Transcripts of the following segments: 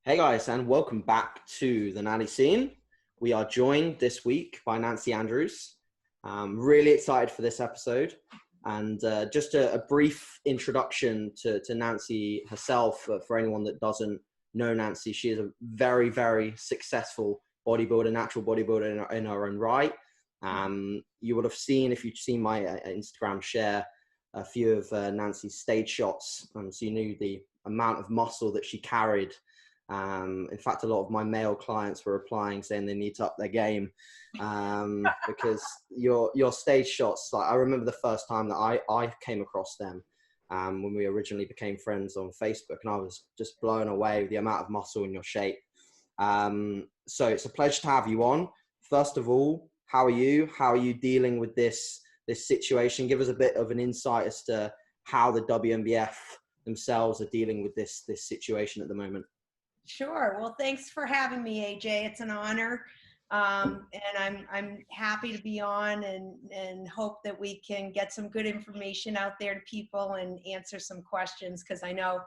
Hey guys, and welcome back to the Natty scene. We are joined this week by Nancy Andrews. Really excited for this episode. And just a brief introduction to Nancy herself. For anyone that doesn't know Nancy, she is a very, very successful bodybuilder, natural bodybuilder in her own right. You would have seen, if you've seen my Instagram share, a few of Nancy's stage shots. So you knew the amount of muscle that she carried. In fact, a lot of my male clients were replying saying they need to up their game because your stage shots, like I remember the first time that I came across them when we originally became friends on Facebook, and I was just blown away with the amount of muscle in your shape. So it's a pleasure to have you on. First of all, how are you? How are you dealing with this situation? Give us a bit of an insight as to how the WNBF themselves are dealing with this situation at the moment. Sure. Well, thanks for having me, AJ. It's an honor. And I'm happy to be on and hope that we can get some good information out there to people and answer some questions, because I know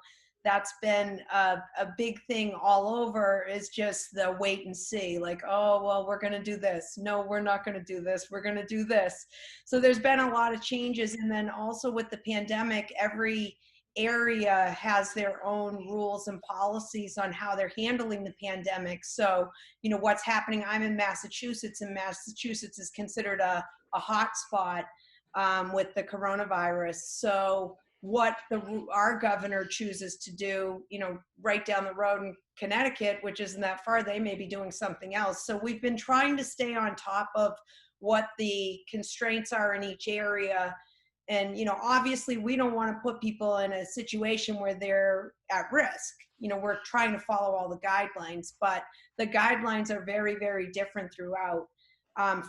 that's been a big thing all over, is just the wait and see, like, oh, well, we're going to do this. No, we're not going to do this. We're going to do this. So there's been a lot of changes. And then also with the pandemic, every area has their own rules and policies on how they're handling the pandemic. So, you know, what's happening, I'm in Massachusetts, and Massachusetts is considered a hot spot with the coronavirus. So what our governor chooses to do, you know, right down the road in Connecticut, which isn't that far, they may be doing something else. So we've been trying to stay on top of what the constraints are in each area. And, you know, obviously we don't want to put people in a situation where they're at risk. You know, we're trying to follow all the guidelines, but the guidelines are very, very different throughout.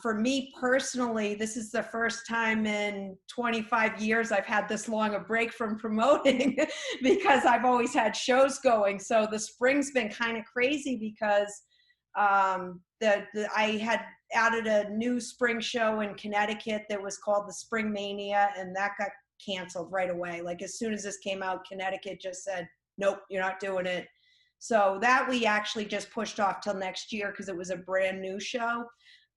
For me personally, this is the first time in 25 years I've had this long a break from promoting because I've always had shows going. So the spring's been kind of crazy because I had added a new spring show in Connecticut that was called the Spring Mania, and that got canceled right away. Like as soon as this came out, Connecticut just said, nope, you're not doing it. So that we actually just pushed off till next year because it was a brand new show.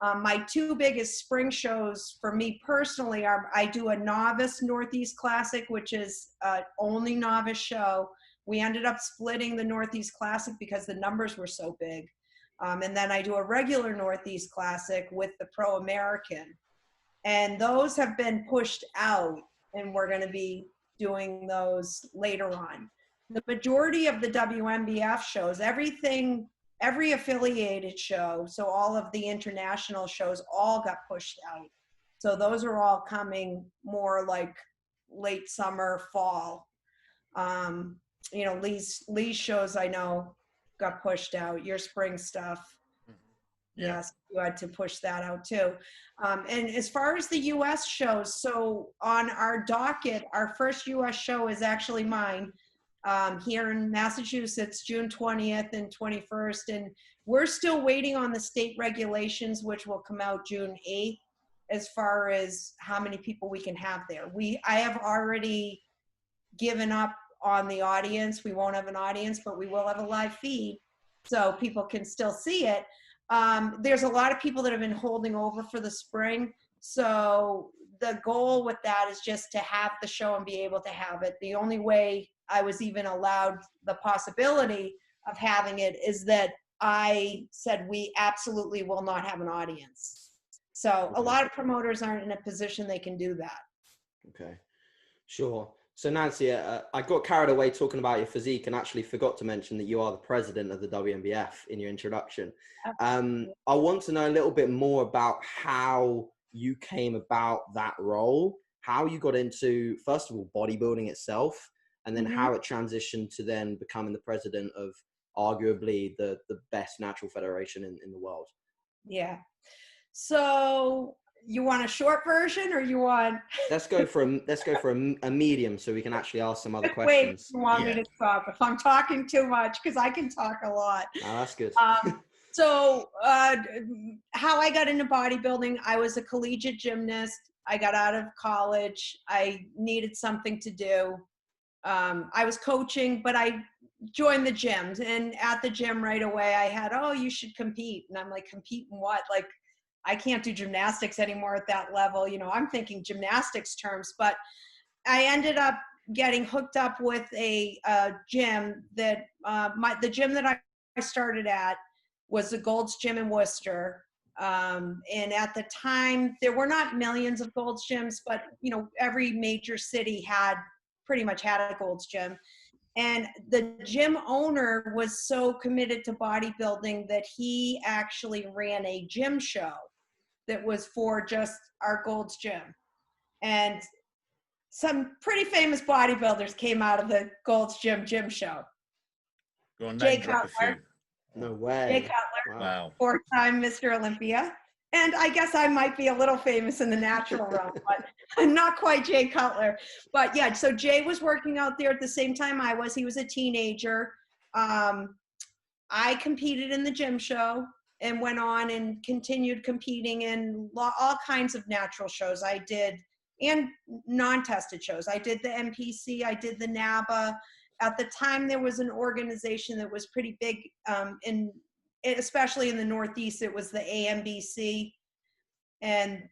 My two biggest spring shows for me personally are, I do a novice Northeast Classic, which is only novice show. We ended up splitting the Northeast Classic because the numbers were so big. And then I do a regular Northeast Classic with the Pro American. And those have been pushed out, and we're going to be doing those later on. The majority of the WNBF shows, every affiliated show, so all of the international shows all got pushed out. So those are all coming more like late summer, fall. You know, Lee's shows I know got pushed out. Your spring stuff, Yeah. Yes, you had to push that out too. And as far as the U.S. shows, so on our docket, our first U.S. show is actually mine here in Massachusetts, June 20th and 21st. And we're still waiting on the state regulations, which will come out June 8th, as far as how many people we can have there. I have already given up on the audience. We won't have an audience, but we will have a live feed so people can still see it. There's a lot of people that have been holding over for the spring. So the goal with that is just to have the show and be able to have it. The only way I was even allowed the possibility of having it is that I said we absolutely will not have an audience. So a lot of promoters aren't in a position they can do that. Okay, sure. So Nancy, I got carried away talking about your physique and actually forgot to mention that you are the president of the WNBF in your introduction. I want to know a little bit more about how you came about that role, how you got into, first of all, bodybuilding itself, and then how it transitioned to then becoming the president of arguably the best natural federation in the world. Yeah. So you want a short version, or you want? Let's go for a medium so we can actually ask some other questions. Wait, you want me to stop if I'm talking too much, because I can talk a lot. Oh, that's good. So how I got into bodybuilding, I was a collegiate gymnast. I got out of college. I needed something to do. I was coaching, but I joined the gym, and at the gym right away I had, oh, you should compete. And I'm like, compete in what? Like, I can't do gymnastics anymore at that level. You know, I'm thinking gymnastics terms, but I ended up getting hooked up with a gym that the gym that I started at was the Gold's Gym in Worcester. And at the time, there were not millions of Gold's gyms, but you know, every major city pretty much had a Gold's Gym. And the gym owner was so committed to bodybuilding that he actually ran a gym show that was for just our Gold's Gym. And some pretty famous bodybuilders came out of the Gold's Gym show. Go on, Jay name drop a few. Cutler. No way. Jay Cutler, Wow. 4-time Mr. Olympia. And I guess I might be a little famous in the natural realm, but I'm not quite Jay Cutler. But yeah, so Jay was working out there at the same time I was. He was a teenager. I competed in the gym show and went on and continued competing in all kinds of natural shows. I did, and non-tested shows. I did the NPC, I did the NABA. At the time, there was an organization that was pretty big, especially in the Northeast. It was the AMBC, and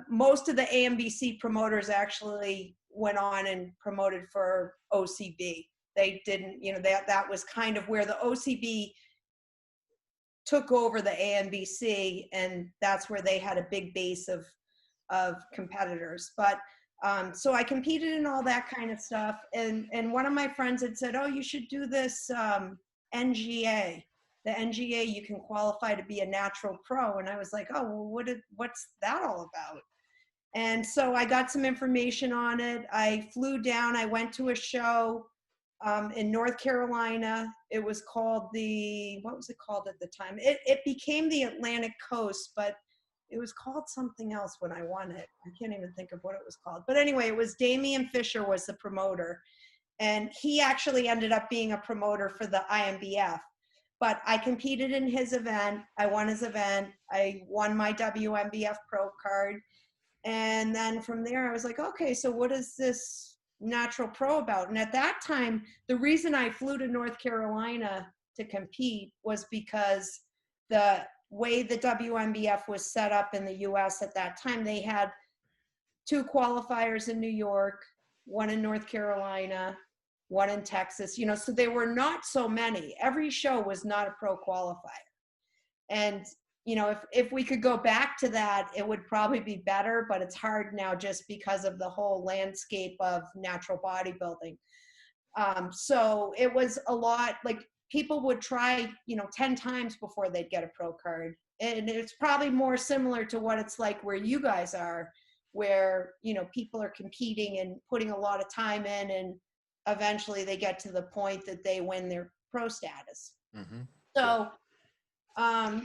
most of the AMBC promoters actually went on and promoted for OCB. They didn't, you know, that was kind of where the OCB took over the AMBC, and that's where they had a big base of competitors. But so I competed in all that kind of stuff, and one of my friends had said, oh, you should do this NGA. The NGA, you can qualify to be a natural pro. And I was like, oh, well, what's that all about? And so I got some information on it. I flew down, I went to a show in North Carolina. It was called what was it called at the time? It became the Atlantic Coast, but it was called something else when I won it. I can't even think of what it was called. But anyway, it was Damian Fisher was the promoter. And he actually ended up being a promoter for the IMBF. But I competed in his event. I won his event. I won my WNBF pro card. And then from there, I was like, okay, so what is this natural pro about? And at that time, the reason I flew to North Carolina to compete was because the way the WNBF was set up in the US at that time, they had 2 qualifiers in New York, 1 in North Carolina, 1 in Texas, you know, so there were not so many. Every show was not a pro qualifier. And, you know, if we could go back to that, it would probably be better, but it's hard now just because of the whole landscape of natural bodybuilding. So it was a lot, like people would try, you know, 10 times before they'd get a pro card. And it's probably more similar to what it's like where you guys are, where, you know, people are competing and putting a lot of time in, and eventually they get to the point that they win their pro status. Mm-hmm.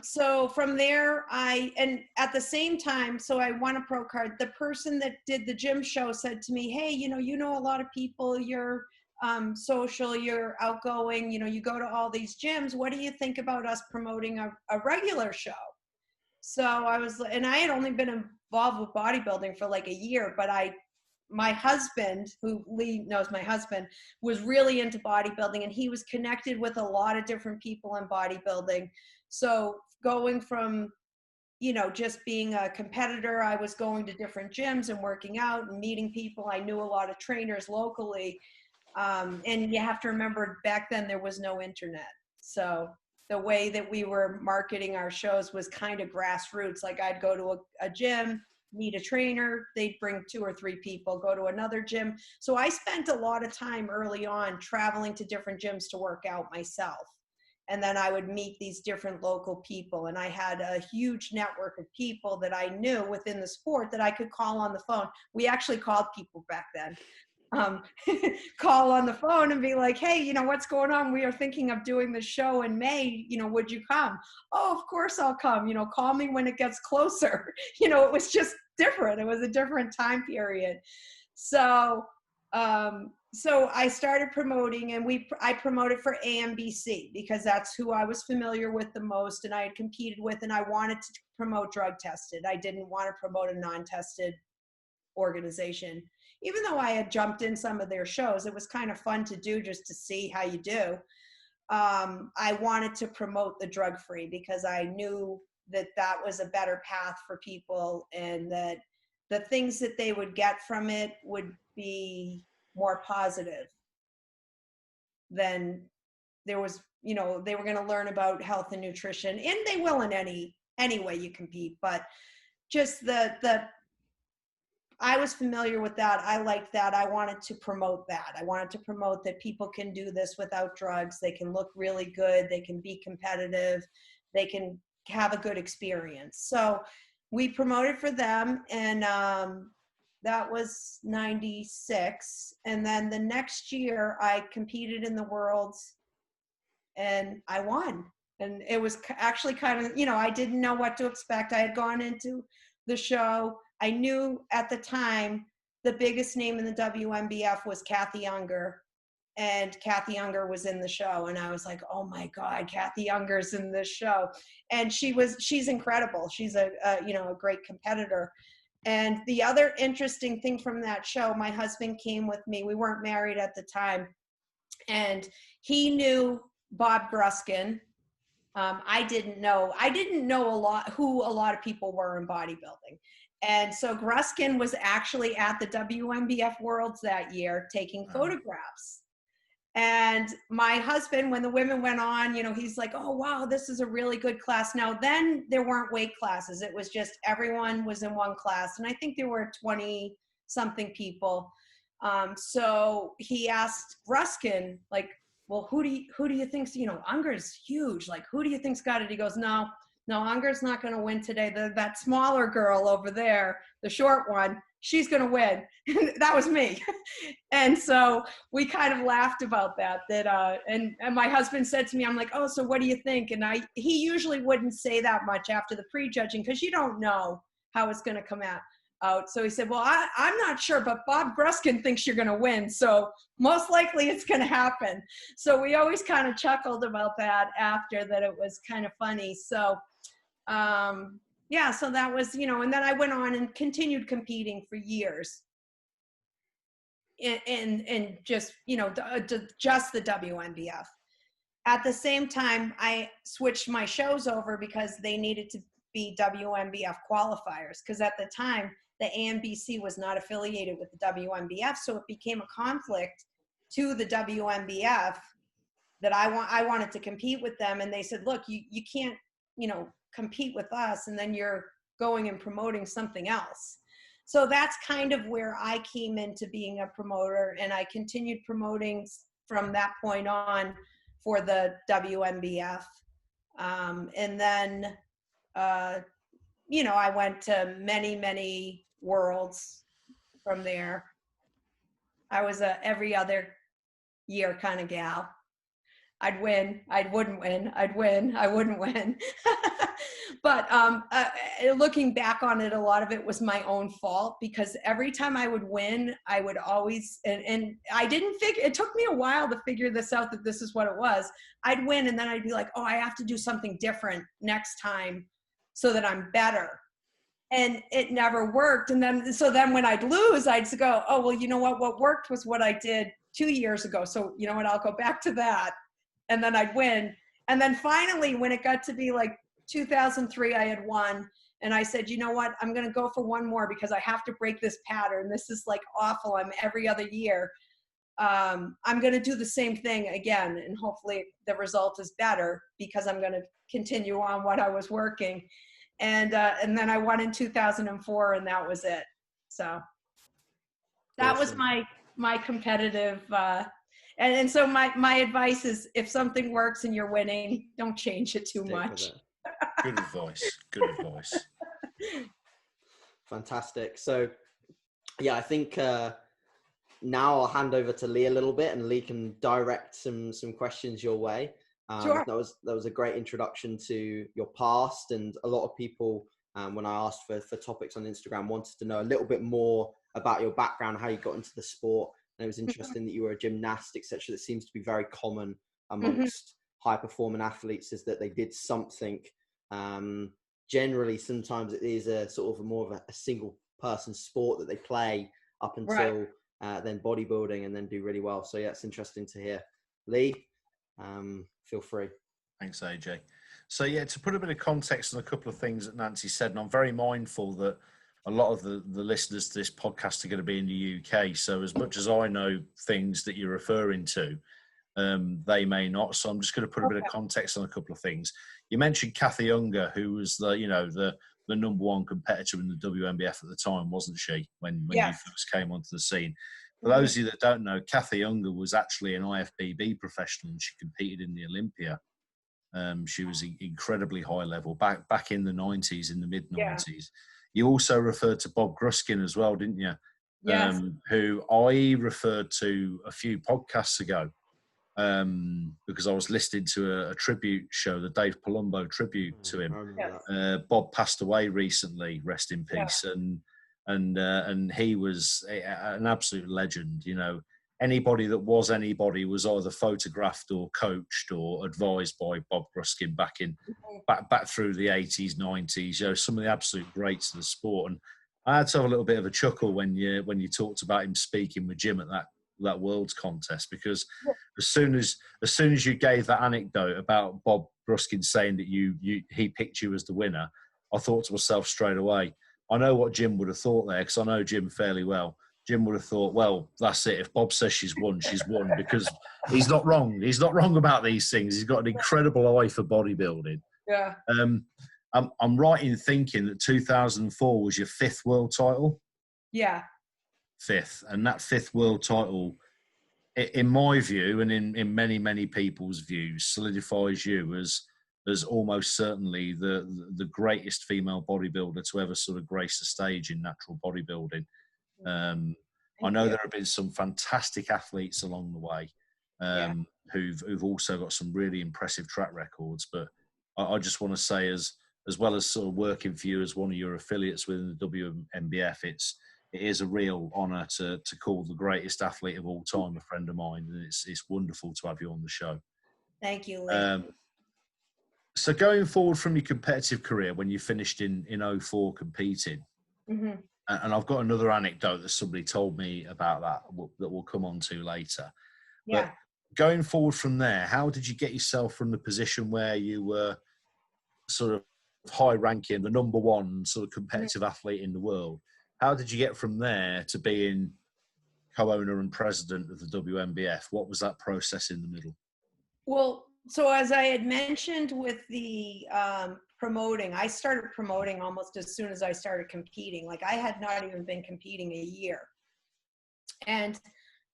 So from there, and at the same time, so I won a pro card. The person that did the gym show said to me, hey, you know a lot of people, you're social, you're outgoing, you know, you go to all these gyms. What do you think about us promoting a regular show? So and I had only been involved with bodybuilding for like a year, but my husband, who Lee knows my husband, was really into bodybuilding, and he was connected with a lot of different people in bodybuilding. So going from, you know, just being a competitor, I was going to different gyms and working out and meeting people. I knew a lot of trainers locally. And you have to remember, back then there was no internet. So the way that we were marketing our shows was kind of grassroots. Like I'd go to a gym, meet a trainer, they'd bring 2 or 3 people, go to another gym. So I spent a lot of time early on traveling to different gyms to work out myself. And then I would meet these different local people. And I had a huge network of people that I knew within the sport that I could call on the phone. We actually called people back then. Call on the phone and be like, hey, you know, what's going on? We are thinking of doing the show in May, you know, would you come? Oh, of course I'll come, you know, call me when it gets closer. You know, it was just different. It was a different time period. So I started promoting, and I promoted for AMBC because that's who I was familiar with the most, and I had competed with, and I wanted to promote drug tested. I didn't want to promote a non-tested organization. even though I had jumped in some of their shows, it was kind of fun to do just to see how you do. I wanted to promote the drug-free because I knew that that was a better path for people, and that the things that they would get from it would be more positive than there was, you know, they were going to learn about health and nutrition, and they will in any way you compete, but just I was familiar with that. I liked that. I wanted to promote that. I wanted to promote that people can do this without drugs. They can look really good. They can be competitive. They can have a good experience. So we promoted for them, and that was 96. And then the next year I competed in the Worlds and I won. And it was actually kind of, you know, I didn't know what to expect. I had gone into the show. I knew at the time the biggest name in the WNBF was Kathy Unger, and Kathy Unger was in the show. And I was like, oh my God, Kathy Unger's in this show. And she's incredible. She's a great competitor. And the other interesting thing from that show, my husband came with me. We weren't married at the time. And he knew Bob Gruskin. I didn't know who a lot of people were in bodybuilding. And so Gruskin was actually at the WNBF Worlds that year taking photographs. And my husband, when the women went on, you know, he's like, oh, wow, this is a really good class. Now, then there weren't weight classes. It was just everyone was in one class. And I think there were 20 something people. So he asked Gruskin, like, well, who do you think's, you know, Unger's huge. Like, who do you think's got it? He goes, no, Unger's not going to win today. That smaller girl over there, the short one, she's going to win. That was me. And so we kind of laughed about that, and my husband said to me, I'm like, oh, so what do you think? And he usually wouldn't say that much after the prejudging because you don't know how it's going to come out. So he said, well, I'm not sure, but Bob Gruskin thinks you're going to win. So most likely it's going to happen. So we always kind of chuckled about that after, that it was kind of funny. So, yeah, so that was, you know, and then I went on and continued competing for years in just, you know, just the WNBF. At the same time, I switched my shows over because they needed to be WNBF qualifiers. Because at the time, the ANBC was not affiliated with the WNBF, so it became a conflict to the WNBF that I wanted to compete with them, and they said, look, you can't, you know, compete with us, and then you're going and promoting something else. So that's kind of where I came into being a promoter, and I continued promoting from that point on for the WNBF. And then, you know, I went to many worlds from there. I was a every other year kind of gal. I'd win, I wouldn't win, I'd win, I wouldn't win. But looking back on it, a lot of it was my own fault, because every time I would win, I would always, and I didn't figure, it took me a while to figure this out, that this is what it was. I'd win, and then I'd be like, oh, I have to do something different next time so that I'm better. And it never worked. And then, so then when I'd lose, I'd go, oh, well, you know what worked was what I did 2 years ago. So you know what, I'll go back to that. And then I'd win. And then finally, when it got to be like 2003, I had won. And I said, you know what, I'm going to go for one more, because I have to break this pattern. This is like awful. I'm every other year. I'm going to do the same thing again. And hopefully the result is better, because I'm going to continue on what I was working. And then I won in 2004, and that was it. So that Awesome. was my competitive, and so my advice is, if something works and you're winning, don't change it too much. Good advice. Good advice. Fantastic. So yeah, I think now I'll hand over to Lee a little bit, and Lee can direct some questions your way. Sure. That was a great introduction to your past, and a lot of people, when I asked for topics on Instagram, wanted to know a little bit more about your background, how you got into the sport. And it was interesting that you were a gymnast, etc. That seems to be very common amongst high performing athletes, is that they did something. Generally, sometimes it is a sort of more of a single person sport that they play up until then bodybuilding, and then do really well. So yeah, it's interesting to hear. Lee, feel free. Thanks, AJ. So yeah, to put a bit of context on a couple of things that Nancy said, and I'm very mindful that a lot of the listeners to this podcast are going to be in the UK. So as much as I know things that you're referring to, they may not. So I'm just going to put a bit of context on a couple of things. You mentioned Kathy Unger, who was the number one competitor in the WNBF at the time, wasn't she, when you first came onto the scene? For those of you that don't know, Kathy Unger was actually an IFBB professional, and she competed in the Olympia. She was incredibly high level back in the 90s, in the mid 90s. Yeah. You also referred to Bob Gruskin as well, didn't you? Yes. Who I referred to a few podcasts ago, because I was listening to a tribute show, the Dave Palumbo tribute to him. Yes. Bob passed away recently, rest in peace, and he was an absolute legend. You know, anybody that was anybody was either photographed or coached or advised by Bob Gruskin back through the 80s, 90s. You know, some of the absolute greats of the sport. And I had to have a little bit of a chuckle when you talked about him speaking with Jim at that Worlds contest, because as soon as you gave that anecdote about Bob Gruskin saying that he picked you as the winner, I thought to myself straight away, I know what Jim would have thought there, because I know Jim fairly well. Jim would have thought, well, that's it. If Bob says she's won, because he's not wrong. He's not wrong about these things. He's got an incredible eye for bodybuilding. Yeah. I'm right in thinking that 2004 was your 5th world title. Yeah. 5th, and that 5th world title, in my view, and in many, many people's views, solidifies you as almost certainly the greatest female bodybuilder to ever sort of grace the stage in natural bodybuilding. I know there have been some fantastic athletes along the way who've also got some really impressive track records, but I just want to say, as well as sort of working for you as one of your affiliates within the WNBF, it is a real honour to call the greatest athlete of all time a friend of mine, and it's wonderful to have you on the show. Thank you, Lee. So going forward from your competitive career, when you finished in 04 competing, and I've got another anecdote that somebody told me about that we'll come on to later. Yeah. But going forward from there, how did you get yourself from the position where you were sort of high ranking, the number one sort of competitive athlete in the world? How did you get from there to being co-owner and president of the WNBF? What was that process in the middle? Well, so as I had mentioned with the promoting, I started promoting almost as soon as I started competing. Like, I had not even been competing a year. And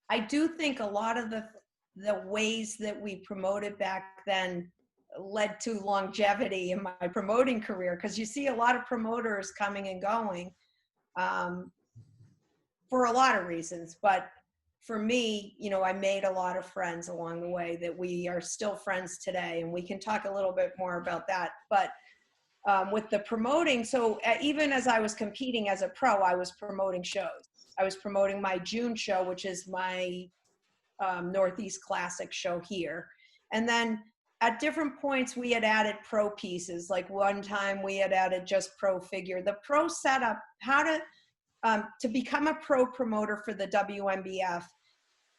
I do think a lot of the ways that we promoted back then led to longevity in my promoting career, because you see a lot of promoters coming and going for a lot of reasons. But for me, you know, I made a lot of friends along the way that we are still friends today, and we can talk a little bit more about that. But with the promoting, so even as I was competing as a pro, I was promoting shows. I was promoting my June show, which is my Northeast Classic show here. And then at different points, we had added pro pieces. Like one time we had added just pro figure. The pro setup, how to become a pro promoter for the WNBF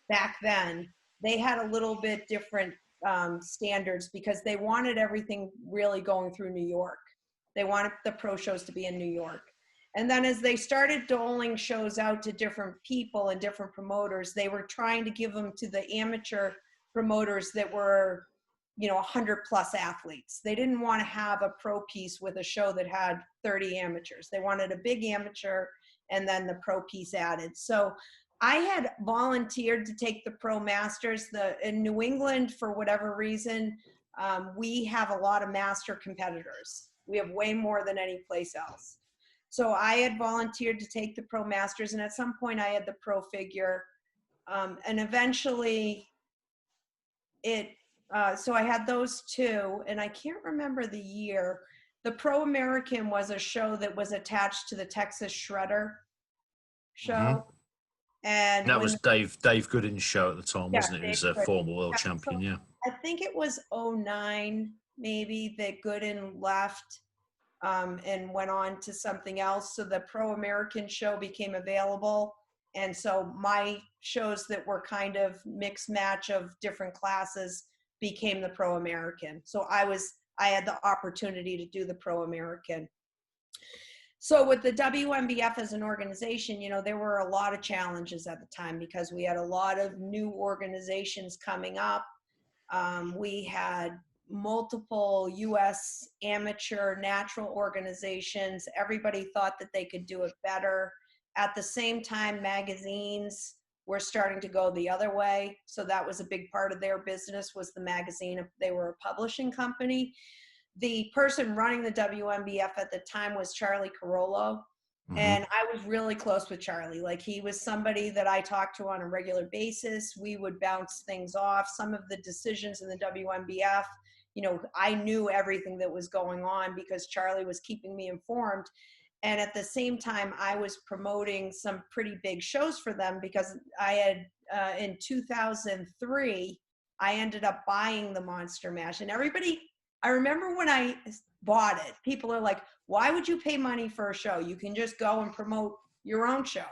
back then, they had a little bit different standards, because they wanted everything really going through New York. They wanted the pro shows to be in New York. And then as they started doling shows out to different people and different promoters, they were trying to give them to the amateur promoters that were, you know, 100+ athletes. They didn't want to have a pro piece with a show that had 30 amateurs. They wanted a big amateur and then the pro piece added. So I had volunteered to take the pro masters. In New England, for whatever reason, we have a lot of master competitors. We have way more than any place else. So I had volunteered to take the pro masters, and at some point I had the pro figure, and eventually so I had those two, and I can't remember the year. The Pro American was a show that was attached to the Texas Shredder show. And that was Dave Goodin's show at the time, wasn't it? He was a former world champion, so I think it was 09 maybe that Goodin left and went on to something else. So the Pro American show became available, And so my shows that were kind of mixed match of different classes became the Pro American. So I had the opportunity to do the Pro American. So with the WNBF as an organization, you know, there were a lot of challenges at the time because we had a lot of new organizations coming up. We had multiple U.S. amateur natural organizations. Everybody thought that they could do it better. At the same time, magazines were starting to go the other way. So that was a big part of their business, was the magazine. They were a publishing company. The person running the WNBF at the time was Charlie Carollo. Mm-hmm. And I was really close with Charlie. Like, he was somebody that I talked to on a regular basis. We would bounce things off. Some of the decisions in the WNBF, you know, I knew everything that was going on because Charlie was keeping me informed. And at the same time, I was promoting some pretty big shows for them because I had, in 2003, I ended up buying the Monster Mash. And everybody, I remember when I bought it, people are like, why would you pay money for a show? You can just go and promote your own show.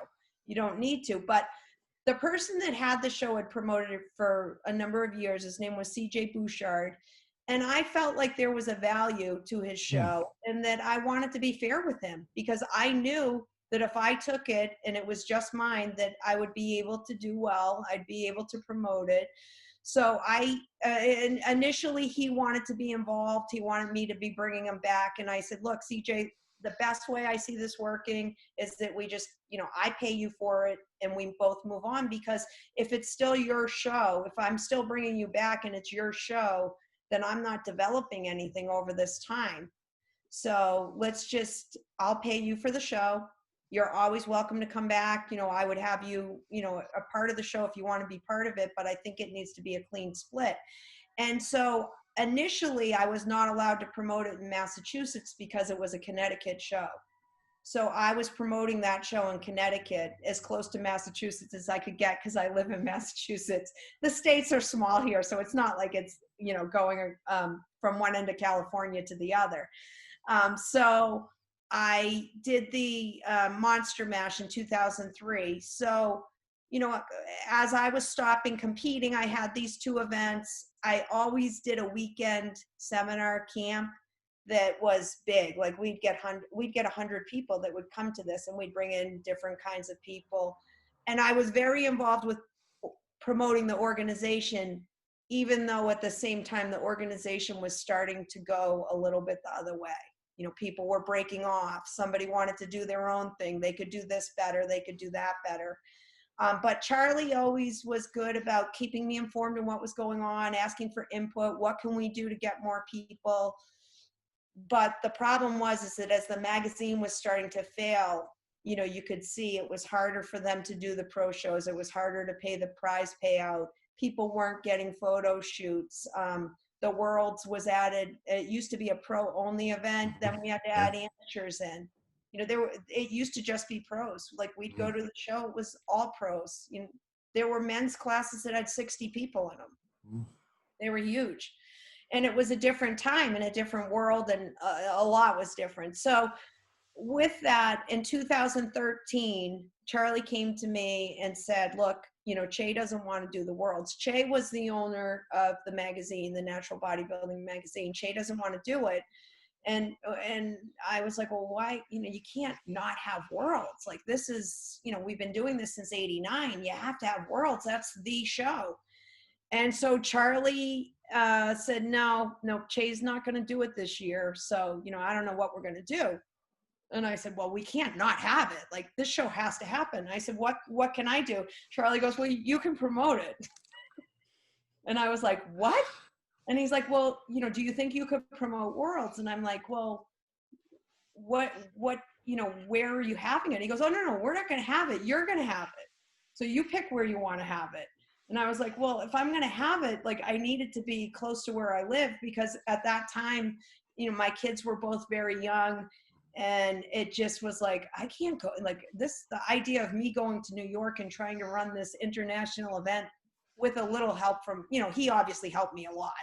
You don't need to. But the person that had the show had promoted it for a number of years. His name was CJ Bouchard. And I felt like there was a value to his show and that I wanted to be fair with him because I knew that if I took it and it was just mine, that I would be able to do well. I'd be able to promote it. So initially he wanted to be involved. He wanted me to be bringing him back. And I said, look, CJ, the best way I see this working is that we just, you know, I pay you for it and we both move on, because if it's still your show, if I'm still bringing you back and it's your show, then I'm not developing anything over this time. So I'll pay you for the show. You're always welcome to come back. You know, I would have you, you know, a part of the show if you want to be part of it, but I think it needs to be a clean split. And so initially I was not allowed to promote it in Massachusetts because it was a Connecticut show. So I was promoting that show in Connecticut as close to Massachusetts as I could get because I live in Massachusetts. The states are small here, so it's not like it's, you know, going from one end of California to the other. So I did the Monster Mash in 2003. So, you know, as I was stopping competing, I had these two events. I always did a weekend seminar camp that was big. Like we'd get 100 people that would come to this, and we'd bring in different kinds of people. And I was very involved with promoting the organization, even though at the same time the organization was starting to go a little bit the other way. You know, people were breaking off. Somebody wanted to do their own thing. They could do this better. They could do that better. But Charlie always was good about keeping me informed on what was going on, asking for input. What can we do to get more people? But the problem is that as the magazine was starting to fail, you know, you could see it was harder for them to do the pro shows. It was harder to pay the prize payout. People weren't getting photo shoots. The Worlds was added. It used to be a pro only event. Then we had to add amateurs in. You know, it used to just be pros. Like we'd go to the show, it was all pros. You know, there were men's classes that had 60 people in them. They were huge. And it was a different time and a different world, and a lot was different. So with that, in 2013, Charlie came to me and said, look, you know, Che doesn't want to do the Worlds. Che was the owner of the magazine, the Natural Bodybuilding magazine. Che doesn't want to do it. And I was like, well, why? You know, you can't not have Worlds. Like this is, you know, we've been doing this since '89. You have to have Worlds. That's the show. And so Charlie said, no, Che's not going to do it this year. So, you know, I don't know what we're going to do. And I said, well, we can't not have it. Like this show has to happen. I said, what can I do? Charlie goes, well, you can promote it. And I was like, what? And he's like, well, you know, do you think you could promote Worlds? And I'm like, well, what, you know, where are you having it? He goes, oh, no, we're not going to have it. You're going to have it. So you pick where you want to have it. And I was like, well, if I'm going to have it, like I need it to be close to where I live, because at that time, you know, my kids were both very young, and it just was like, I can't go like this. The idea of me going to New York and trying to run this international event with a little help from, you know, he obviously helped me a lot.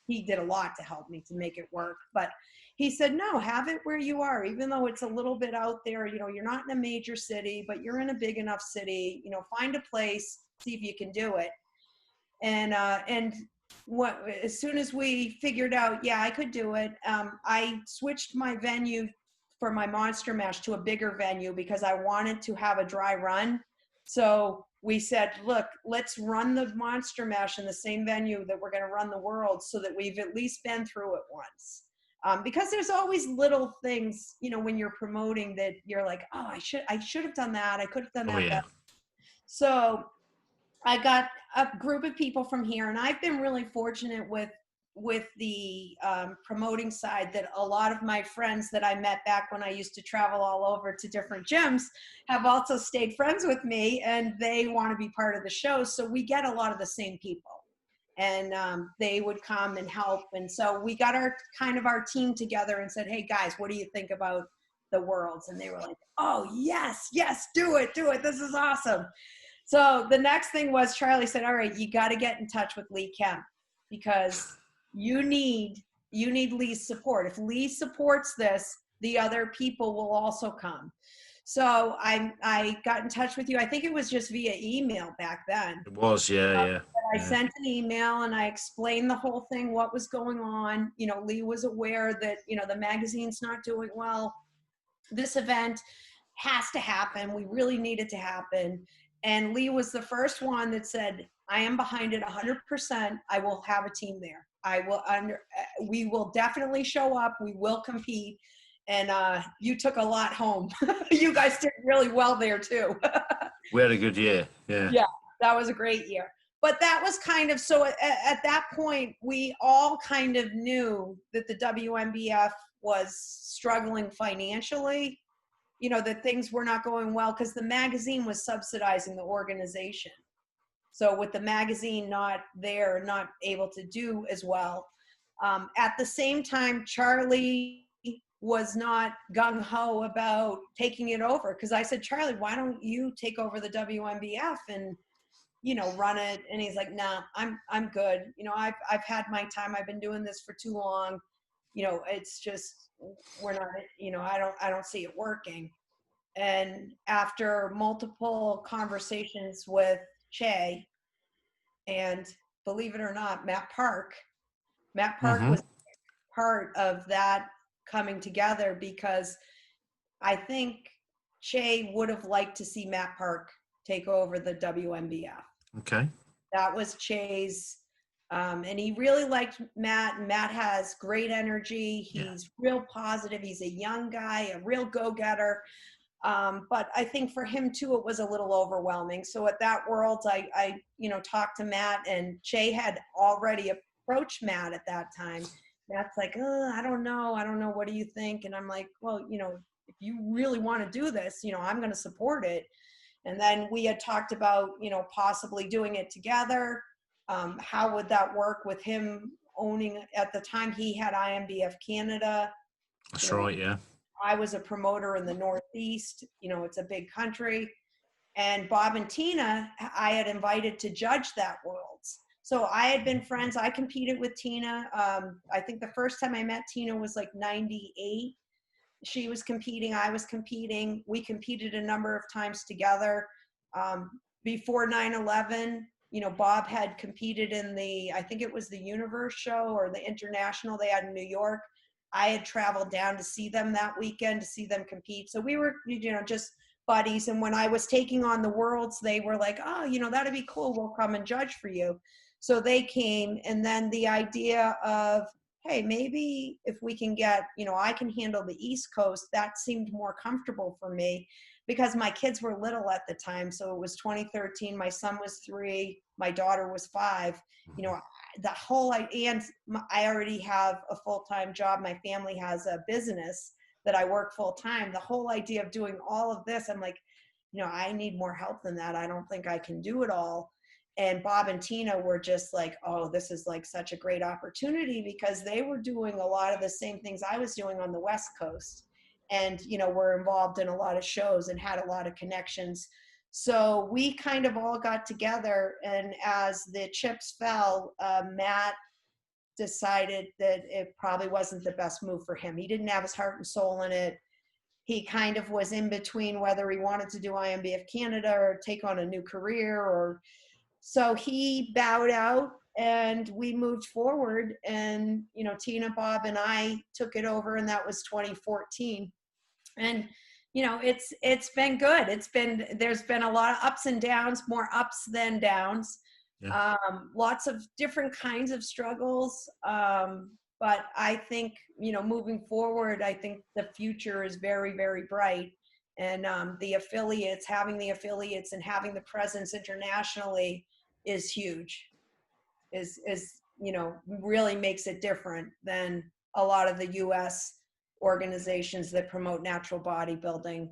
he did a lot to help me to make it work. But he said, no, have it where you are, even though it's a little bit out there. You know, you're not in a major city, but you're in a big enough city. You know, find a place, see if you can do it. And as soon as we figured out, yeah, I could do it, I switched my venue for my Monster Mash to a bigger venue because I wanted to have a dry run. So we said, look, let's run the Monster Mash in the same venue that we're going to run the World, so that we've at least been through it once. Because there's always little things, you know, when you're promoting that you're like, oh, I should have done that. I could have done that. Yeah. So I got a group of people from here, and I've been really fortunate with the promoting side, that a lot of my friends that I met back when I used to travel all over to different gyms have also stayed friends with me, and they want to be part of the show. So we get a lot of the same people, and they would come and help. And so we got our team together and said, hey guys, what do you think about the Worlds? And they were like, oh yes, do it. This is awesome. So the next thing was, Charlie said, all right, you got to get in touch with Lee Kemp, because you need Lee's support. If Lee supports this, the other people will also come. So I got in touch with you. I think it was just via email back then. It was, yeah. I sent an email and I explained the whole thing, what was going on. You know, Lee was aware that, you know, the magazine's not doing well. This event has to happen. We really need it to happen. And Lee was the first one that said, I am behind it 100%. I will have a team there. We will definitely show up. We will compete. And you took a lot home. You guys did really well there too. We had a good year. Yeah. Yeah, that was a great year. But that was kind of, so at that point, we all kind of knew that the WNBF was struggling financially, you know, that things were not going well, because the magazine was subsidizing the organization. So with the magazine not there, not able to do as well. At the same time, Charlie was not gung-ho about taking it over, because I said, Charlie, why don't you take over the WNBF and, you know, run it? And he's like, nah, I'm good. You know, I've had my time. I've been doing this for too long. You know, it's just, we're not, you know, I don't see it working. And after multiple conversations with Che, and believe it or not, Matt Park was part of that coming together, because I think Che would have liked to see Matt Park take over the WNBF. Okay. That was Che's, and he really liked Matt. And Matt has great energy. He's real positive. He's a young guy, a real go-getter. But I think for him too, it was a little overwhelming. So at that World, I you know, talked to Matt, and Che had already approached Matt at that time. Matt's like, I don't know. What do you think? And I'm like, well, you know, if you really want to do this, you know, I'm going to support it. And then we had talked about, you know, possibly doing it together. How would that work with him owning, at the time he had IMBF Canada. That's right, yeah. I was a promoter in the Northeast. You know, it's a big country. And Bob and Tina, I had invited to judge that Worlds. So I had been friends. I competed with Tina. I think the first time I met Tina was like 98. She was competing. I was competing. We competed a number of times together. Before 9/11, you know, Bob had competed in the, I think it was the Universe show or the International they had in New York. I had traveled down to see them that weekend, to see them compete. So we were, you know, just buddies. And when I was taking on the Worlds, they were like, oh, you know, that'd be cool. We'll come and judge for you. So they came. And then the idea of, hey, maybe if we can get, you know, I can handle the East Coast, that seemed more comfortable for me because my kids were little at the time. So it was 2013. My son was 3. My daughter was 5. You know, the whole, and I already have a full-time job. My family has a business that I work full-time. The whole idea of doing all of this, I'm like, you know, I need more help than that. I don't think I can do it all. And Bob and Tina were just like, oh, this is like such a great opportunity, because they were doing a lot of the same things I was doing on the West Coast. And, you know, were involved in a lot of shows and had a lot of connections. So we kind of all got together, and as the chips fell, Matt decided that it probably wasn't the best move for him. He didn't have his heart and soul in it. He kind of was in between whether he wanted to do IMBF Canada or take on a new career, or so he bowed out and we moved forward. And, you know, Tina, Bob, and I took it over, and that was 2014. And, you know, it's been good. There's been a lot of ups and downs, more ups than downs. Yeah. Lots of different kinds of struggles. But I think, you know, moving forward, I think the future is very, very bright. And having the affiliates and having the presence internationally is huge, is, you know, really makes it different than a lot of the US organizations that promote natural bodybuilding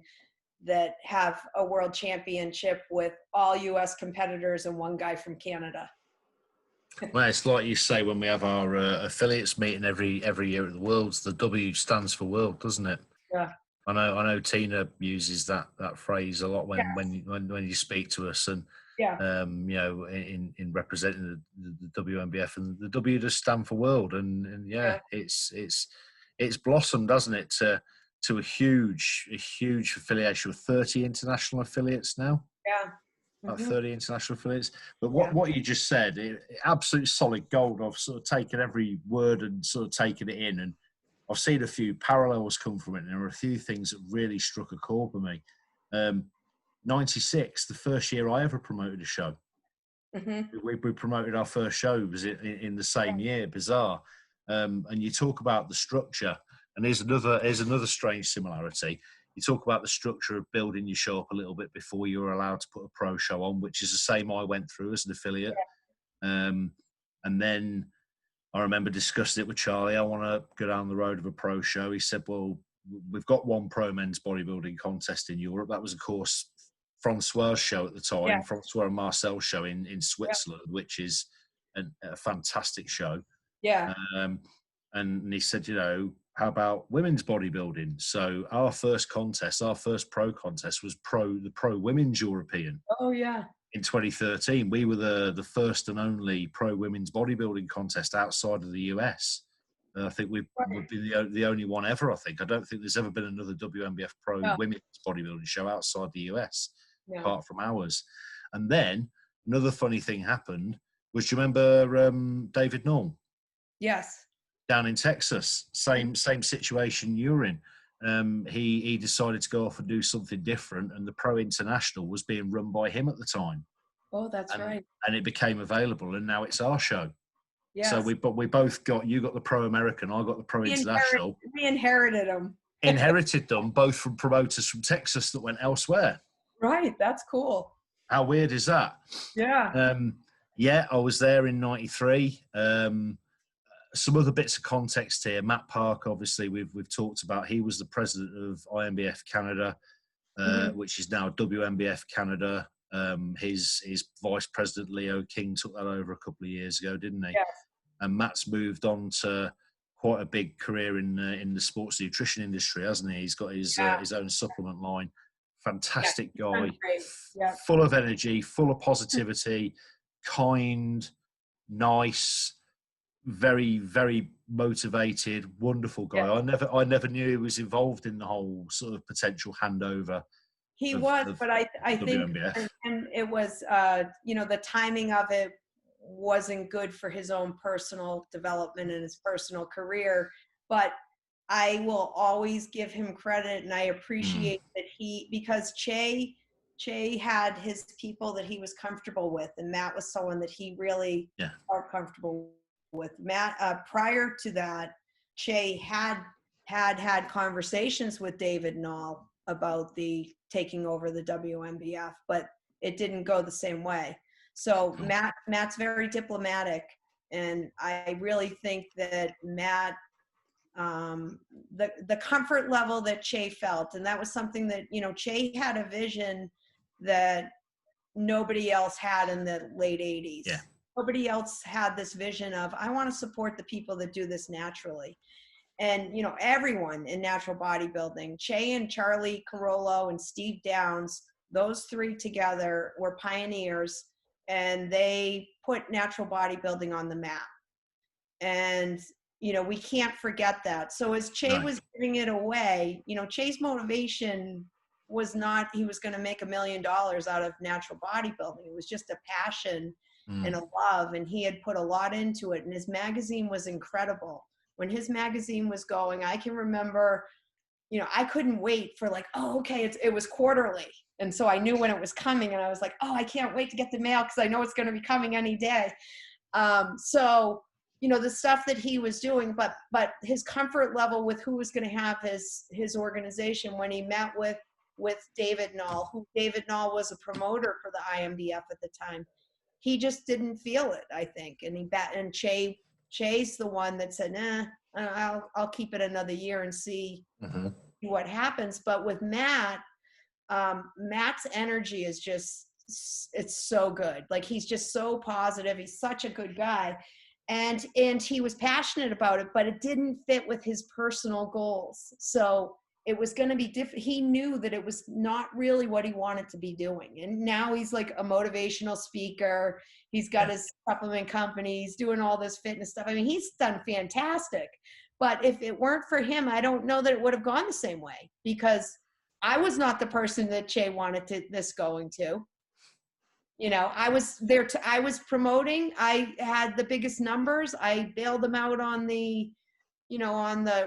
that have a world championship with all US competitors and one guy from Canada. Well, it's like you say, when we have our affiliates meeting every year at the Worlds, the W stands for world, doesn't it? Yeah. I know Tina uses that phrase a lot when you speak to us, and yeah. You know, in representing the WNBF, and the W does stand for world, and yeah, it's blossomed, doesn't it, to a huge affiliation with 30 international affiliates now. Yeah. Like 30 international affiliates. But what you just said, absolute solid gold. I've sort of taken every word and sort of taken it in, and I've seen a few parallels come from it, and there are a few things that really struck a chord with me. 96, the first year I ever promoted a show. Mm-hmm. We promoted our first show, was in the same year, bizarre. And you talk about the structure, and here's another strange similarity. You talk about the structure of building your show up a little bit before you were allowed to put a pro show on, which is the same I went through as an affiliate. Yeah. And then I remember discussing it with Charlie. I want to go down the road of a pro show. He said, well, we've got one pro men's bodybuilding contest in Europe. That was, of course, Francois' show at the time, Francois and Marcel's show in Switzerland, which is a fantastic show. Yeah. And he said, you know, how about women's bodybuilding? So our first pro contest was the Pro Women's European. Oh, yeah. In 2013, we were the first and only pro women's bodybuilding contest outside of the US. I think we would be the only one ever, I think. I don't think there's ever been another WNBF pro women's bodybuilding show outside the US, apart from ours. And then another funny thing happened, was, do you remember David Null? Yes. Down in Texas, same situation you're in. He decided to go off and do something different, and the Pro International was being run by him at the time. Oh, that's right. And it became available, and now it's our show. Yes. So we both got, you got the Pro American, I got the Pro International. We inherited them. Inherited them both from promoters from Texas that went elsewhere. Right, that's cool. How weird is that? Yeah. I was there in '93. Some other bits of context here. Matt Park, obviously, we've talked about. He was the president of IMBF Canada, which is now WNBF Canada. His vice president, Leo King, took that over a couple of years ago, didn't he? Yes. And Matt's moved on to quite a big career in the sports nutrition industry, hasn't he? He's got his own supplement line. Fantastic guy, full of energy, full of positivity, kind, nice, very, very motivated, wonderful guy. Yeah. I never knew he was involved in the whole sort of potential handover. He was, but I think, and it was, the timing of it wasn't good for his own personal development and his personal career. But I will always give him credit, and I appreciate that because Che had his people that he was comfortable with, and Matt was someone that he really felt comfortable with. Matt, prior to that, Che had conversations with David Null about the taking over the WNBF, but it didn't go the same way. So Matt's very diplomatic, and I really think that Matt, the comfort level that Che felt, and that was something that, Che had a vision that nobody else had in the late 80s. Yeah. Nobody else had this vision of, I want to support the people that do this naturally. And, everyone in natural bodybuilding, Che and Charlie Carollo and Steve Downs, those three together were pioneers, and they put natural bodybuilding on the map. And, we can't forget that. So as Che was giving it away, Che's motivation was not, he was going to make $1 million out of natural bodybuilding. It was just a passion and a love. And he had put a lot into it. And his magazine was incredible. When his magazine was going, I can remember, I couldn't wait for like, oh, okay, it was quarterly. And so I knew when it was coming, and I was like, oh, I can't wait to get the mail because I know it's going to be coming any day. So, the stuff that he was doing, but his comfort level with who was going to have his organization, when he met with David Knoll, who David Knoll was a promoter for the IMBF at the time, he just didn't feel it, I think. And Che's the one that said, nah, I'll keep it another year and see what happens. But with Matt, Matt's energy is just, it's so good. Like, he's just so positive. He's such a good guy. And he was passionate about it, but it didn't fit with his personal goals. So it was going to be different. He knew that it was not really what he wanted to be doing. And now he's like a motivational speaker. He's got his supplement company. He's doing all this fitness stuff. I mean, he's done fantastic. But if it weren't for him, I don't know that it would have gone the same way, because I was not the person that Che wanted this going to. I was there I was promoting. I had the biggest numbers. I bailed them out on the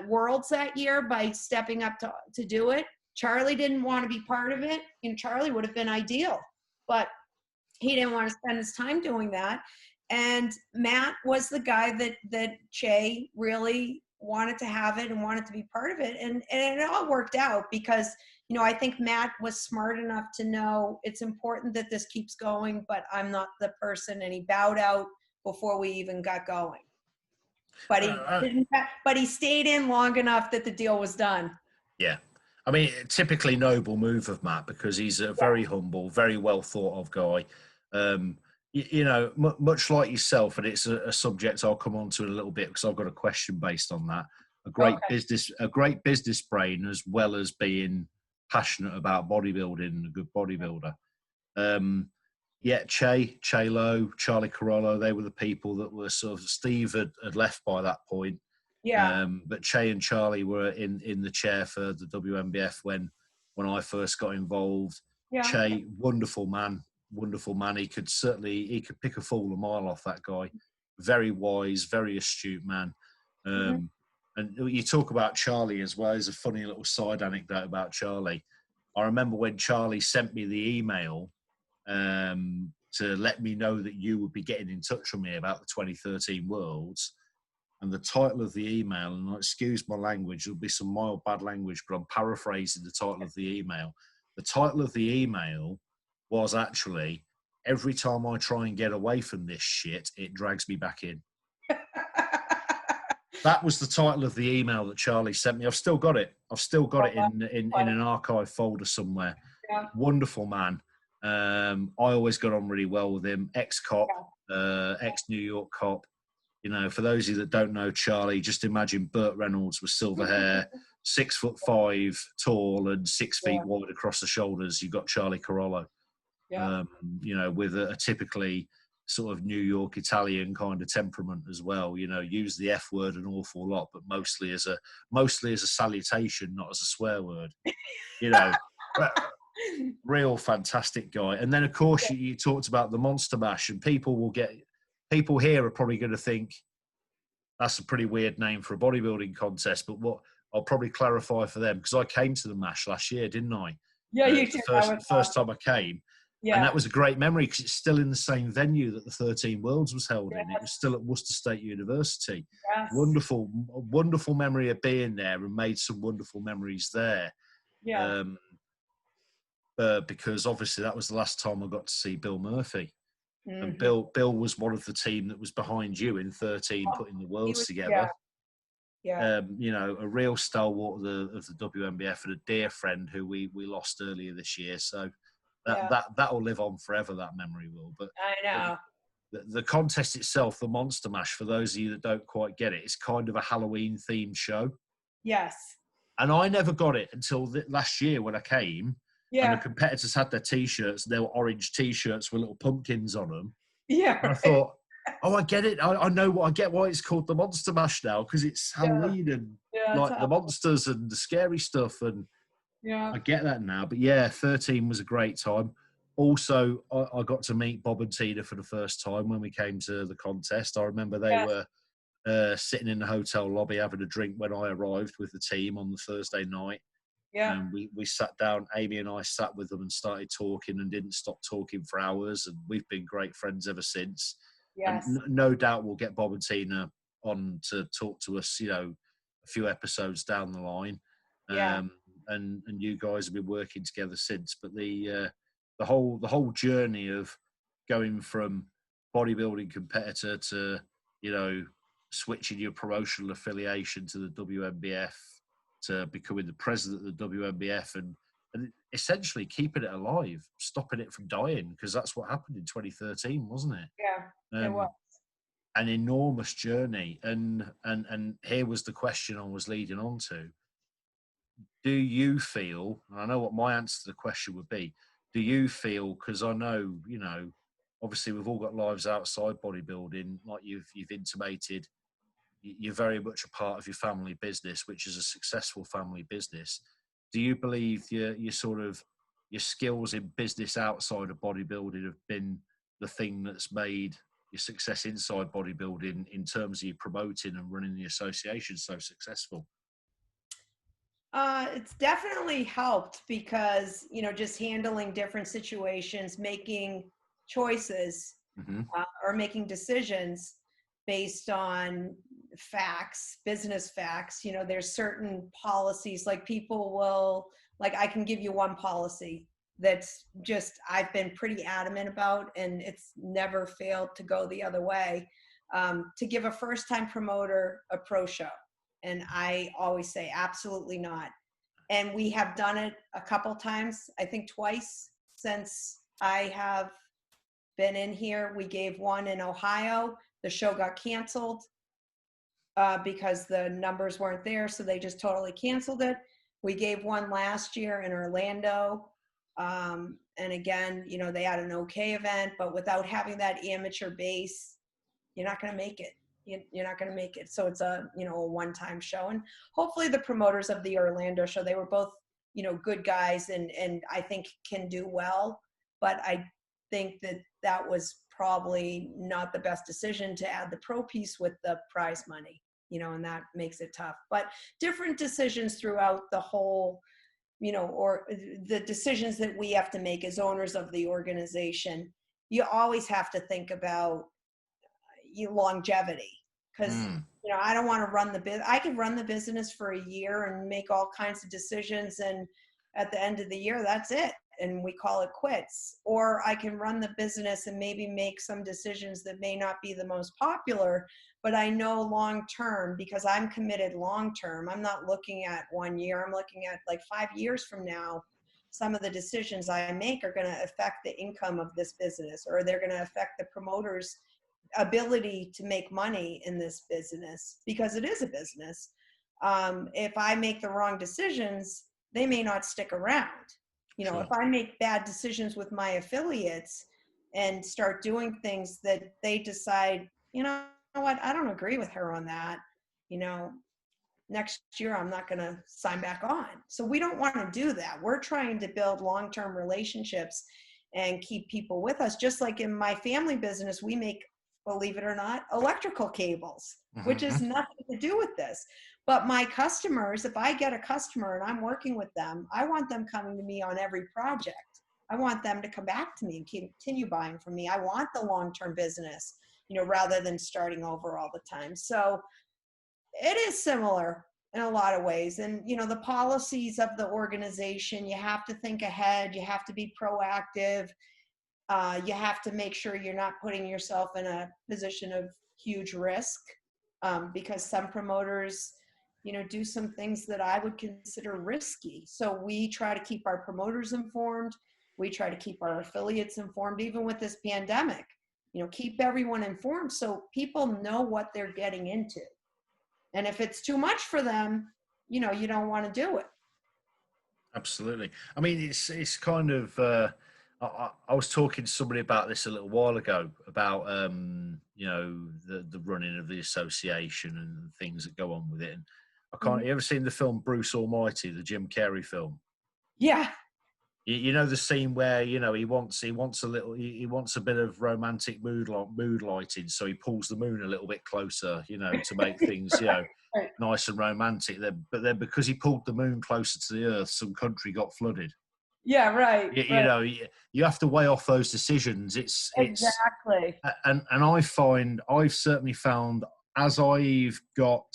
Worlds that year by stepping up to do it. Charlie didn't want to be part of it, and Charlie would have been ideal, but he didn't want to spend his time doing that. And Matt was the guy that Che really wanted to have it and wanted to be part of it. And it all worked out because, I think Matt was smart enough to know it's important that this keeps going, but I'm not the person. And he bowed out before we even got going. But he stayed in long enough that the deal was done. Yeah. I mean, typically noble move of Matt, because he's a very humble, very well thought of guy. Much like yourself, and it's a subject I'll come on to in a little bit because I've got a question based on that. A great business brain, as well as being passionate about bodybuilding and a good bodybuilder. Che Lowe, Charlie Carollo, they were the people that were sort of, Steve had left by that point. Yeah. But Che and Charlie were in the chair for the WNBF when I first got involved. Yeah. Che, wonderful man. He could pick a fool a mile off, that guy. Very wise, very astute man. And you talk about Charlie as well. There's a funny little side anecdote about Charlie. I remember when Charlie sent me the email to let me know that you would be getting in touch with me about the 2013 Worlds. And the title of the email, and excuse my language, there'll be some mild bad language, but I'm paraphrasing the title of the email. The title of the email was actually, every time I try and get away from this shit, it drags me back in. That was the title of the email that Charlie sent me. I've still got it. In an archive folder somewhere. Yeah. Wonderful man. I always got on really well with him. Ex-cop, ex-New York cop. For those of you that don't know Charlie, just imagine Burt Reynolds with silver hair, 6'5" tall and 6 feet wide across the shoulders. You've got Charlie Carollo. Yeah. With a typically sort of New York Italian kind of temperament as well. Use the F word an awful lot, but mostly as a salutation, not as a swear word. Real fantastic guy. And then of course you talked about the Monster Mash, and people here are probably going to think that's a pretty weird name for a bodybuilding contest. But what I'll probably clarify for them, because I came to the Mash last year, didn't I? Yeah, you did. First time I came. Yeah. And that was a great memory because it's still in the same venue that the 13 Worlds was held in. It was still at Worcester State University. Yes. Wonderful memory of being there, and made some wonderful memories there. Yeah. Because obviously that was the last time I got to see Bill Murphy. Mm-hmm. And Bill was one of the team that was behind you in 13 putting the Worlds together. Yeah. A real stalwart of the WNBF, and a dear friend who we lost earlier this year. So that will live on forever, that memory will. But I know. The contest itself, the Monster Mash, for those of you that don't quite get it, it's kind of a Halloween themed show. Yes. And I never got it until last year when I came. Yeah. And the competitors had their T-shirts. They were orange T-shirts with little pumpkins on them. Yeah. And I thought, Oh, I get it. I know. I get why it's called the Monster Mash now, because it's Halloween and like the monsters and the scary stuff. And I get that now. But yeah, 13 was a great time. Also, I got to meet Bob and Tina for the first time when we came to the contest. I remember they were sitting in the hotel lobby having a drink when I arrived with the team on the Thursday night. Yeah. And we sat down, Amy and I sat with them and started talking and didn't stop talking for hours. And we've been great friends ever since. Yes. And no doubt we'll get Bob and Tina on to talk to us, you know, a few episodes down the line. Yeah. And you guys have been working together since. But the whole journey of going from bodybuilding competitor to, you know, switching your promotional affiliation to the WNBF, to becoming the president of the WNBF, and essentially keeping it alive, stopping it from dying, because that's what happened in 2013, wasn't it? Yeah, it was. An enormous journey. And here was the question I was leading on to. Do you feel, and I know what my answer to the question would be, do you feel, because I know, you know, obviously we've all got lives outside bodybuilding, like you've intimated, you're very much a part of your family business, which is a successful family business. Do you believe your skills in business outside of bodybuilding have been the thing that's made your success inside bodybuilding in terms of you promoting and running the association so successful? It's definitely helped because, you know, just handling different situations, making choices or making decisions based on facts, business facts. You know, there's certain policies, like people will, like I can give you one policy that's just, I've been pretty adamant about, and it's never failed to go the other way, to give a first-time promoter a pro show. And I always say, absolutely not. And we have done it a couple times, I think twice since I have been in here. We gave one in Ohio. The show got canceled because the numbers weren't there, so they just totally canceled it. We gave one last year in Orlando. And again, you know, they had an okay event, but without having that amateur base, you're not going to make it. You're not going to make it. So it's a, you know, a one-time show. And hopefully the promoters of the Orlando show, they were both, you know, good guys and I think can do well. But I think that that was probably not the best decision to add the pro piece with the prize money, you know, and that makes it tough. But different decisions throughout the whole, you know, or the decisions that we have to make as owners of the organization, you always have to think about longevity, because you know, I don't want to run the business. I could run the business for a year and make all kinds of decisions, and at the end of the year, that's it, and we call it quits. Or I can run the business and maybe make some decisions that may not be the most popular, but I know long term, because I'm committed long term. I'm not looking at 1 year. I'm looking at like 5 years from now. Some of the decisions I make are going to affect the income of this business, or they're going to affect the promoter's ability to make money in this business, because it is a business. If I make the wrong decisions, they may not stick around. You know, if I make bad decisions with my affiliates and start doing things that they decide, you know what, I don't agree with her on that, you know, next year I'm not going to sign back on. So we don't want to do that. We're trying to build long-term relationships and keep people with us. Just like in my family business, we make, believe it or not, electrical cables, which is nothing to do with this. But my customers, if I get a customer and I'm working with them, I want them coming to me on every project. I want them to come back to me and continue buying from me. I want the long-term business, you know, rather than starting over all the time. So it is similar in a lot of ways. And, you know, the policies of the organization, you have to think ahead, you have to be proactive. You have to make sure you're not putting yourself in a position of huge risk, because some promoters, you know, do some things that I would consider risky. So we try to keep our promoters informed. We try to keep our affiliates informed, even with this pandemic, you know, keep everyone informed so people know what they're getting into. And if it's too much for them, you know, you don't want to do it. Absolutely. I mean, it's kind of, I was talking to somebody about this a little while ago about the running of the association and things that go on with it. And I can't. You ever seen the film Bruce Almighty, the Jim Carrey film? Yeah. You know the scene where he wants a bit of romantic mood lighting, so he pulls the moon a little bit closer, to make things Right. nice and romantic. But then because he pulled the moon closer to the earth, some country got flooded. Yeah, right. You have to weigh off those decisions. It's exactly. And I've certainly found as I've got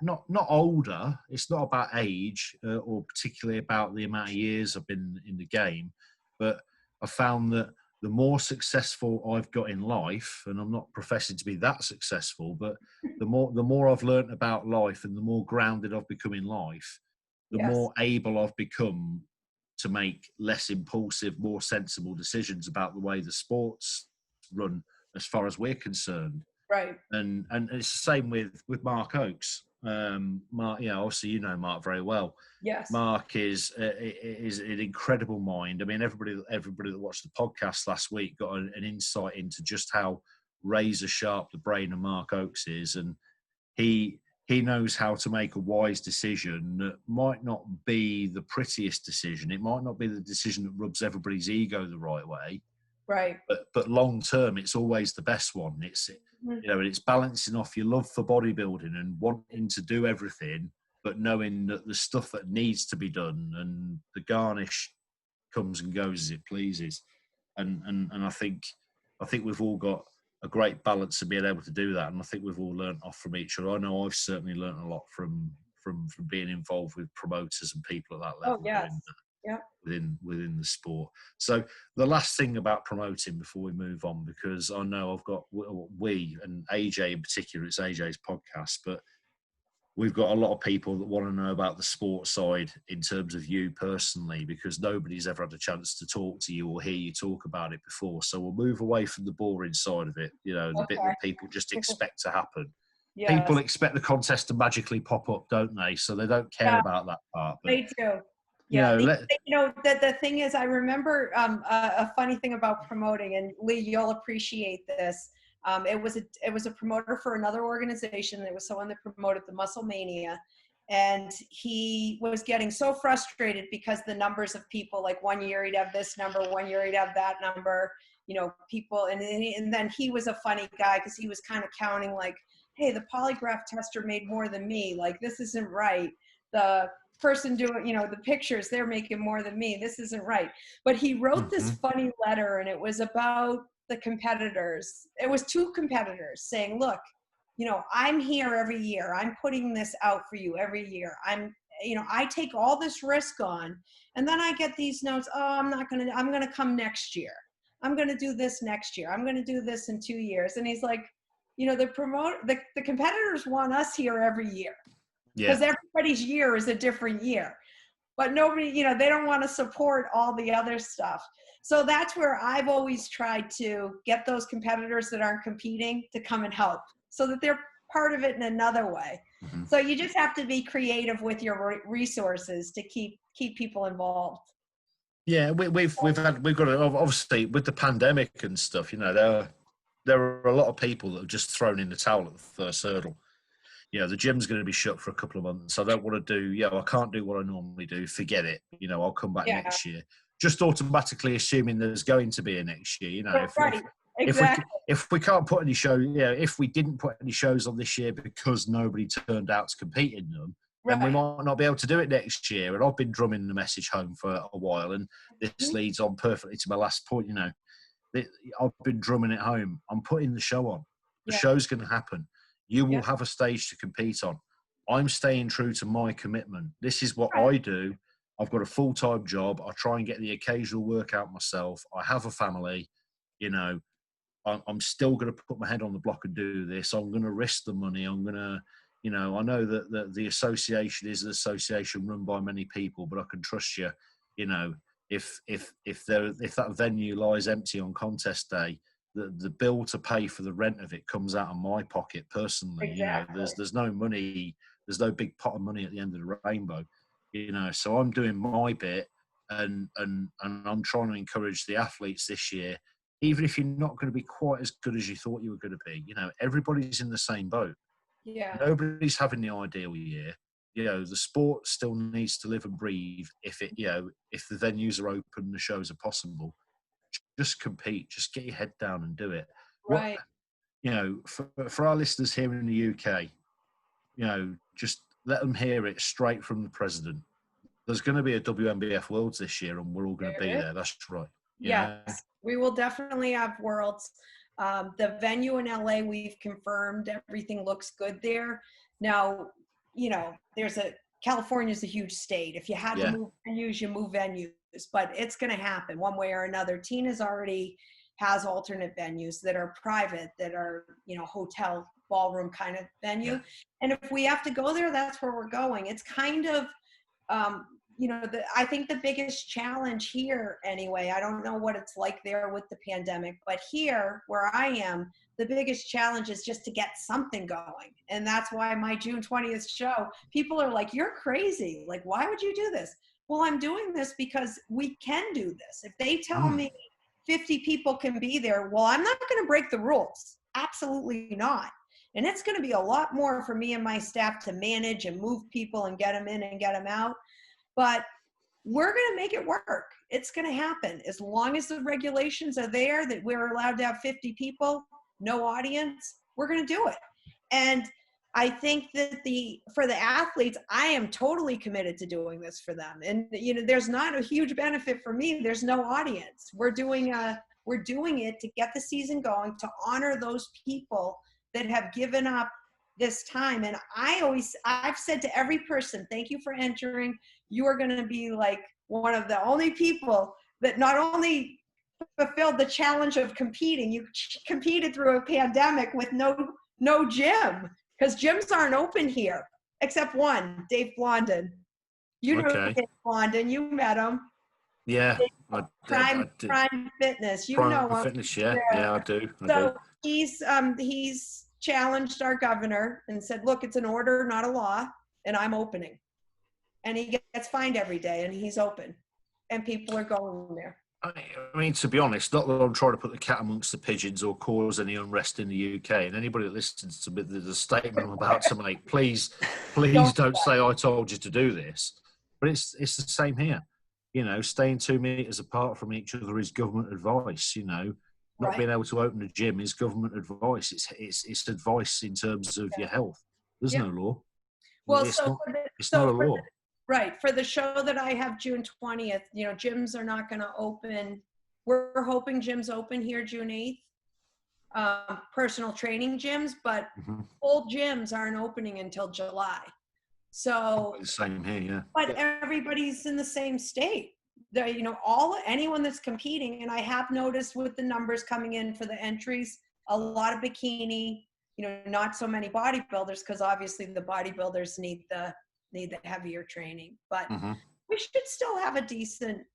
not older, it's not about age or particularly about the amount of years I've been in the game, but I found that the more successful I've got in life, and I'm not professing to be that successful, but the more I've learned about life and the more grounded I've become in life, the more able I've become to make less impulsive, more sensible decisions about the way the sports run as far as we're concerned. Right. And it's the same with Mark Oakes. Mark, obviously Mark very well. Yes. Mark is an incredible mind. I mean, everybody that watched the podcast last week got an insight into just how razor sharp the brain of Mark Oakes is, and he knows how to make a wise decision that might not be the prettiest decision. It might not be the decision that rubs everybody's ego the right way. Right. But long term, it's always the best one. It's it's balancing off your love for bodybuilding and wanting to do everything, but knowing that the stuff that needs to be done and the garnish comes and goes as it pleases. And I think we've all got a great balance of being able to do that, and I think we've all learned off from each other. I know I've certainly learned a lot from being involved with promoters and people at that level. Oh, yes. Within the sport. So the last thing about promoting before we move on, because I know I've got we and AJ in particular, it's AJ's podcast, but we've got a lot of people that want to know about the sports side in terms of you personally, because nobody's ever had a chance to talk to you or hear you talk about it before. So we'll move away from the boring side of it, the bit that people just expect to happen. Yes. People expect the contest to magically pop up, don't they? So they don't care about that part. But, they do. Yeah, the thing is, I remember a funny thing about promoting, and Lee, you'll appreciate this. It was a promoter for another organization. It was someone that promoted the Muscle Mania, and he was getting so frustrated because the numbers of people, like 1 year he'd have this number, 1 year he'd have that number, people, and then he was a funny guy because he was kind of counting like, hey, the polygraph tester made more than me, like this isn't right. The person doing, the pictures, they're making more than me. This isn't right. But he wrote this funny letter, and it was about the competitors. It was 2 competitors saying, look, I'm here every year. I'm putting this out for you every year. I take all this risk on, and then I get these notes. Oh, I'm going to come next year. I'm going to do this next year. I'm going to do this in 2 years. And he's like, the competitors want us here every year. Because everybody's year is a different year, but nobody, they don't want to support all the other stuff. So that's where I've always tried to get those competitors that aren't competing to come and help, so that they're part of it in another way. Mm-hmm. So you just have to be creative with your resources to keep people involved. Yeah, we've got obviously with the pandemic and stuff. There are a lot of people that have just thrown in the towel at the first hurdle. The gym's going to be shut for a couple of months. I don't want to do, I can't do what I normally do. Forget it. I'll come back next year. Just automatically assuming there's going to be a next year. If we can't put any show, if we didn't put any shows on this year because nobody turned out to compete in them, then we might not be able to do it next year. And I've been drumming the message home for a while, and this leads on perfectly to my last point. I've been drumming it home. I'm putting the show on. The show's going to happen. You will have a stage to compete on. I'm staying true to my commitment. This is what I do. I've got a full-time job. I try and get the occasional workout myself. I have a family. I'm still going to put my head on the block and do this. I'm going to risk the money. I'm going to, I know that the association is an association run by many people, but I can trust you. If that venue lies empty on contest day, the bill to pay for the rent of it comes out of my pocket personally. Exactly. There's no money, there's no big pot of money at the end of the rainbow. So I'm doing my bit, and I'm trying to encourage the athletes this year, even if you're not going to be quite as good as you thought you were going to be, everybody's in the same boat. Yeah. Nobody's having the ideal year. The sport still needs to live and breathe. If the venues are open, the shows are possible. Just compete. Just get your head down and do it. Right. For our listeners here in the UK, just let them hear it straight from the president. There's going to be a WNBF Worlds this year, and we're all going to be there. That's right. Yes, we will definitely have Worlds. The venue in LA, we've confirmed everything looks good there. Now, California's a huge state. If you had to move venues, you move venues, but it's going to happen one way or another. Tina's already has alternate venues that are private, that are, hotel, ballroom kind of venue. Yeah. And if we have to go there, that's where we're going. It's kind of, I think the biggest challenge here anyway, I don't know what it's like there with the pandemic, but here where I am, the biggest challenge is just to get something going. And that's why my June 20th show, people are like, you're crazy. Like, why would you do this? Well, I'm doing this because we can do this. If they tell me 50 people can be there, well, I'm not going to break the rules. Absolutely not. And it's going to be a lot more for me and my staff to manage and move people and get them in and get them out. But we're going to make it work. It's going to happen. As long as the regulations are there that we're allowed to have 50 people, no audience, we're going to do it. And I think that for the athletes, I am totally committed to doing this for them. And, there's not a huge benefit for me. There's no audience. We're doing it to get the season going, to honor those people that have given up this time. And I've said to every person, thank you for entering. You are going to be like one of the only people that not only fulfilled the challenge of competing, you competed through a pandemic with no gym, because gyms aren't open here except one, Dave Blondin. You know Dave Blondin, you met him. Yeah. Prime Fitness, Prime Fitness, yeah, I do. So he's challenged our governor and said, look, it's an order, not a law, and I'm opening. And he gets fined every day, and he's open. And people are going there. I mean, to be honest, not that I'm trying to put the cat amongst the pigeons or cause any unrest in the UK. And anybody that listens to the statement I'm about to make, please don't say I told you to do this. But it's the same here. Staying 2 meters apart from each other is government advice. Not being able to open a gym is government advice. It's advice in terms of your health. There's no law. Well, it's not a law. Right. For the show that I have June 20th, gyms are not going to open. We're hoping gyms open here June 8th, personal training gyms, but full gyms aren't opening until July. So the same here, yeah. But everybody's in the same state. Anyone that's competing, and I have noticed with the numbers coming in for the entries, a lot of bikini, not so many bodybuilders, because obviously the bodybuilders need the heavier training, but we should still have a decent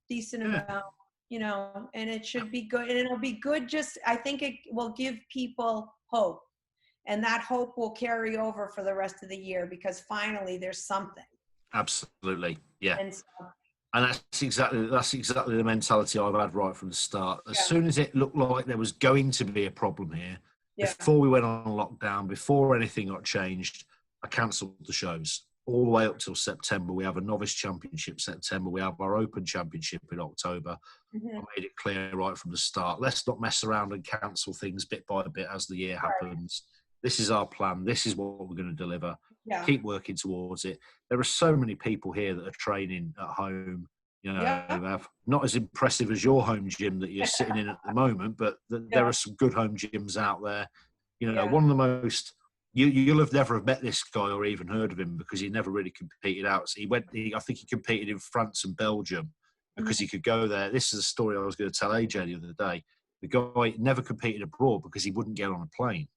amount, and it should be good, and it'll be good. I think it will give people hope, and that hope will carry over for the rest of the year, because finally there's something. Absolutely. Yeah. And that's exactly the mentality I've had right from the start. As soon as it looked like there was going to be a problem here, before we went on lockdown, before anything got changed, I cancelled the shows. All the way up till September. We have a novice championship September. We have our open championship in October. I made it clear right from the start. Let's not mess around and cancel things bit by bit as the year happens. This is our plan. This is what we're going to deliver. Yeah. Keep working towards it. There are so many people here that are training at home. Not as impressive as your home gym that you're sitting in at the moment, but there are some good home gyms out there. One of the most... You'll have never met this guy or even heard of him, because he never really competed out. So I think he competed in France and Belgium because he could go there. This is a story I was going to tell AJ the other day. The guy never competed abroad because he wouldn't get on a plane.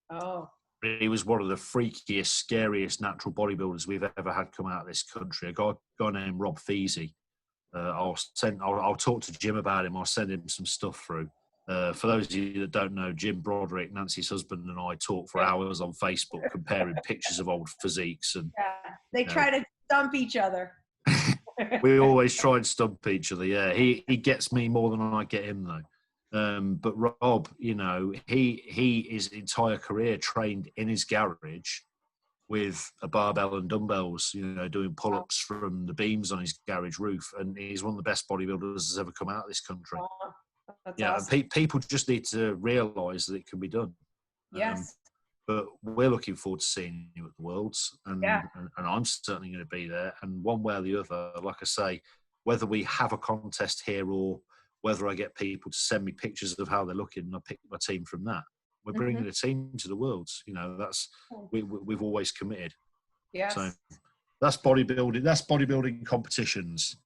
Oh. He was one of the freakiest, scariest natural bodybuilders we've ever had come out of this country. A guy named Rob Feasy. I'll talk to Jim about him. I'll send him some stuff through. For those of you that don't know, Jim Broderick, Nancy's husband, and I talk for hours on Facebook comparing pictures of old physiques. And they try to dump each other. We always try and stump each other. Yeah, he gets me more than I get him though. But Rob, you know, he his entire career trained in his garage with a barbell and dumbbells, you know, doing pull-ups from the beams on his garage roof, and he's one of the best bodybuilders that's ever come out of this country. That's Yeah, awesome. and people just need to realise that it can be done. Yes. But we're looking forward to seeing you at the Worlds, and I'm certainly going to be there. And one way or the other, like I say, whether we have a contest here or whether I get people to send me pictures of how they're looking, and I pick my team from that. We're bringing a team to the Worlds. You know, that's we've always committed. Yes. So that's bodybuilding. That's bodybuilding competitions.